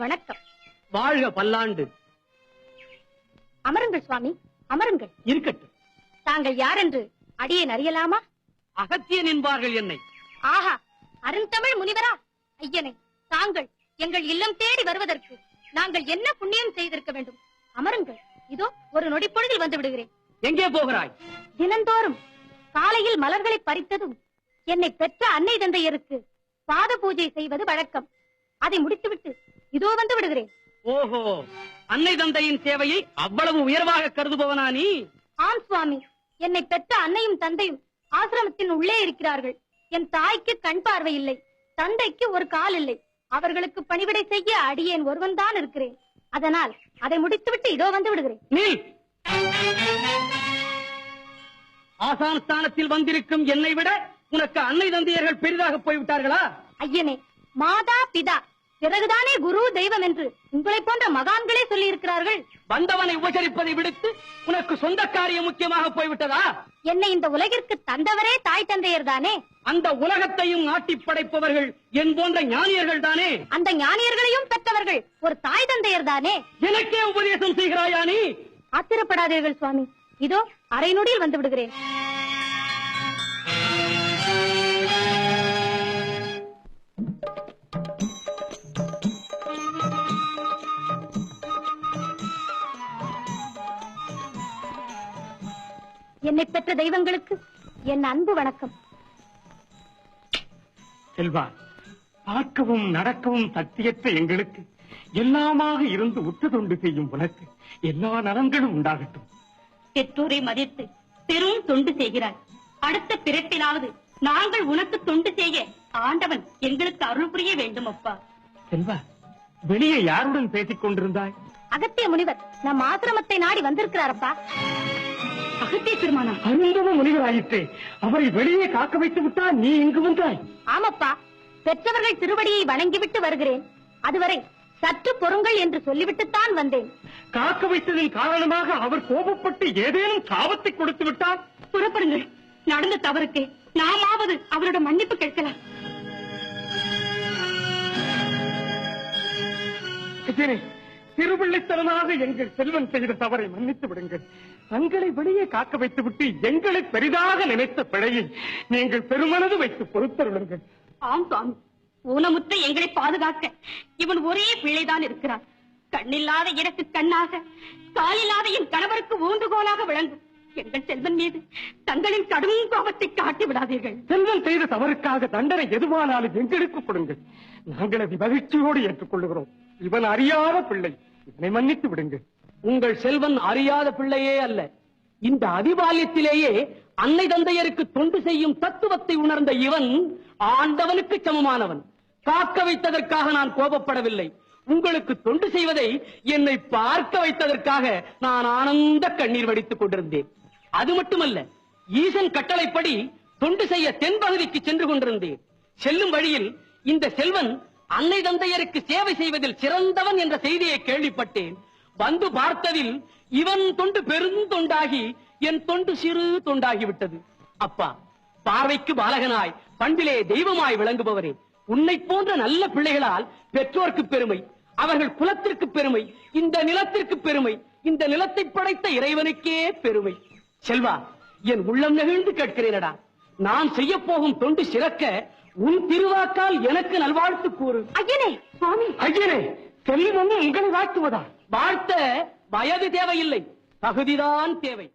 வணக்கம். வாழ்க பல்லாண்டு. அமருங்கள் சுவாமி, அமருங்கள். இருக்கட்டும். தாங்கள் யார் என்று அடியேன் அறியலாமா? அகத்தியன் என்பார்கள் என்னை. ஆஹா, அருந்தமிழ் முனிவரா? ஐயனே, தாங்கள் எங்கள் இல்லம் தேடி வருவதற்கு நாங்கள் என்ன புண்ணியம் செய்திருக்க வேண்டும்? அமருங்கள். இதோ ஒரு நொடி பொழுதில் வந்து விடுகிறேன். எங்கே போகிறாய்? தினந்தோறும் காலையில் மலர்களை பறித்ததும் என்னை பெற்ற அன்னை தந்தையருக்கு பாத பூஜை செய்வது வழக்கம். அதை முடித்துவிட்டு இதோ வந்து விடுகிறேன். ஓஹோ, அன்னை தந்தையின் சேவையை அவ்வளவு உயர்வாக கருதுபவனா நீ? ஆம் சுவாமி, என்னை பெற்ற அன்னையும் தந்தையும் ஆசிரமத்தின் உள்ளே இருக்கிறார்கள். என் தாய்க்கு கண் பார்வை இல்லை, தந்தைக்கு ஒரு கால் இல்லை. அவர்களுக்கு பணிவிடை செய்ய அடியேன் ஒருவன் தான் இருக்கிறேன். அதனால் அதை முடித்துவிட்டு இதோ வந்து விடுகிறேன். நீ ஆசான் ஸ்தானத்தில் வந்திருக்கும் என்னை விட உனக்கு அன்னை தந்தையர்கள் பெரிதாக போய்விட்டார்களா? ஐயனே, மாதா பிதா பிறகுதானே குரு தெய்வம் என்று உங்களை போன்ற மகான்களே சொல்லி இருக்கிறார்கள். வந்தவனை உபசரிப்பதை விடுத்து உனக்கு சொந்த காரியம் முக்கியமாக போய்விட்டதா? என்னை இந்த உலகிற்கு தந்தவரே தாய் தந்தையர் தானே. அந்த உலகத்தையும் ஆட்டி படைப்பவர்கள் என் போன்ற ஞானியர்கள் தானே. அந்த ஞானியர்களையும் பெற்றவர்கள் ஒரு தாய் தந்தையர் தானே. எனக்கே உபதேசம் செய்கிறாயா நீ? ஆத்திரப்படாதீர்கள் சுவாமி, இதோ அரை நொடியில் வந்து விடுகிறேன். என்னை பெற்ற தெய்வங்களுக்கு என் அன்பு வணக்கம். செல்வா, பார்க்கவும் நடக்கவும் சத்தியற்ற எங்களுக்கு எல்லாமாக இருந்து உற்று தொண்டு செய்யும் உனக்கு எல்லா நலன்களும் உண்டாகட்டும். பெற்றோரை மதித்து பெரும் தொண்டு செய்கிறாய். அடுத்த பிறப்பிலாவது நாங்கள் உனக்கு தொண்டு செய்ய ஆண்டவன் எங்களுக்கு அருள் புரிய வேண்டும் அப்பா. செல்வா, வெளியே யாருடன் பேசிக் கொண்டிருந்தாய்? அகத்திய முனிவர் நம் ஆசிரமத்தை நாடி வந்திருக்கிறாரப்பா. அகத்திய பெருமானா? அருந்தவ முனிவராயிற்றே, அவரை வெளியே காக்க வைத்து விட்டால் நீ இங்கு வந்தாய்? ஆமப்பா, பெற்றவர்கள் திருவடியை வணங்கிவிட்டு வருகிறேன். அதுவரை சற்று பொறுங்கள் என்று சொல்லிவிட்டுத்தான் வந்தேன். காக்க வைத்ததின் காரணமாக அவர் கோபப்பட்டு ஏதேனும் சாபத்தை கொடுத்து விட்டால்? புறப்படுங்கள். நடந்த தவறுக்கு நாமாவது அவரோட மன்னிப்பு கேட்கலாம். திருவிள்ளைத்தனமாக எங்கள் செல்வன் செய்த தவறை மன்னித்து விடுங்கள். தங்களை வெளியே காக்க வைத்துவிட்டு எங்களை பெரிதாக நினைத்த பிழையை நீங்கள் பெருமனது வைத்து பொறுத்தருளுங்கள். ஆம் சுவாமி, ஊனமுற்ற எங்களை பாதுகாக்க இவன் ஒரே பிள்ளைதான் இருக்கிறான். கண்ணில்லாத எனக்கு கண்ணாக, காலில்லாத என் கணவருக்கு ஊன்றுகோலாக விளங்கும் எங்கள் செல்வன் மீது தங்களின் கடும் கோபத்தை காட்டி விடாதீர்கள். செல்வன் செய்த தவறுக்காக தண்டனை எதுவானாலும் எங்களுக்கு கொடுங்கள். நாங்கள் அதை மகிழ்ச்சியோடு ஏற்றுக்கொள்ளுகிறோம். இவன் அறியாத பிள்ளை, இதனை மன்னித்து விடுங்கள். உங்கள் செல்வன் அறியாத பிள்ளையே அல்ல. இந்த அதிபால்யத்திலேயே அன்னை தந்தையருக்கு தொண்டு செய்யும் தத்துவத்தை உணர்ந்த இவன் ஆண்டவனுக்கு சமமானவன். காக்க வைத்ததற்காக நான் கோபப்படவில்லை. உங்களுக்கு தொண்டு செய்வதை என்னை பார்க்க வைத்ததற்காக நான் ஆனந்த கண்ணீர் வடித்துக் கொண்டிருந்தேன். அது மட்டுமல்ல, ஈசன் கட்டளைப்படி தொண்டு செய்ய தென்பகுதிக்கு சென்று கொண்டிருந்தேன். செல்லும் வழியில் இந்த செல்வன் அன்னை தந்தையருக்கு சேவை செய்வதில் சிறந்தவன் என்ற செய்தியை கேள்விப்பட்டேன். வந்து பார்த்ததில் இவன் தொண்டு பெருந்தொண்டாகி என் தொண்டு சிறு தொண்டாகிவிட்டது. அப்பா, பார்வைக்கு பாலகனாய் பண்பிலே தெய்வமாய் விளங்குபவரே, உன்னை போன்ற நல்ல பிள்ளைகளால் பெற்றோர்க்கு பெருமை, அவர்கள் குலத்திற்கு பெருமை, இந்த நிலத்திற்கு பெருமை, இந்த நிலத்தை படைத்த இறைவனுக்கே பெருமை. செல்வா, என் உள்ளம் நெகிழ்ந்து கேட்கிறேனடா, நான் செய்ய போகும் தொண்டு சிறக்க உன் திருவாக்கால் எனக்கு நல்வாழ்த்து கூறு. ஐயனே, சுவாமி. ஐயனே, செல்வம் உங்களை வாழ்த்துவதா? வாழ்த்த வயது தேவையில்லை, தகுதிதான் தேவை.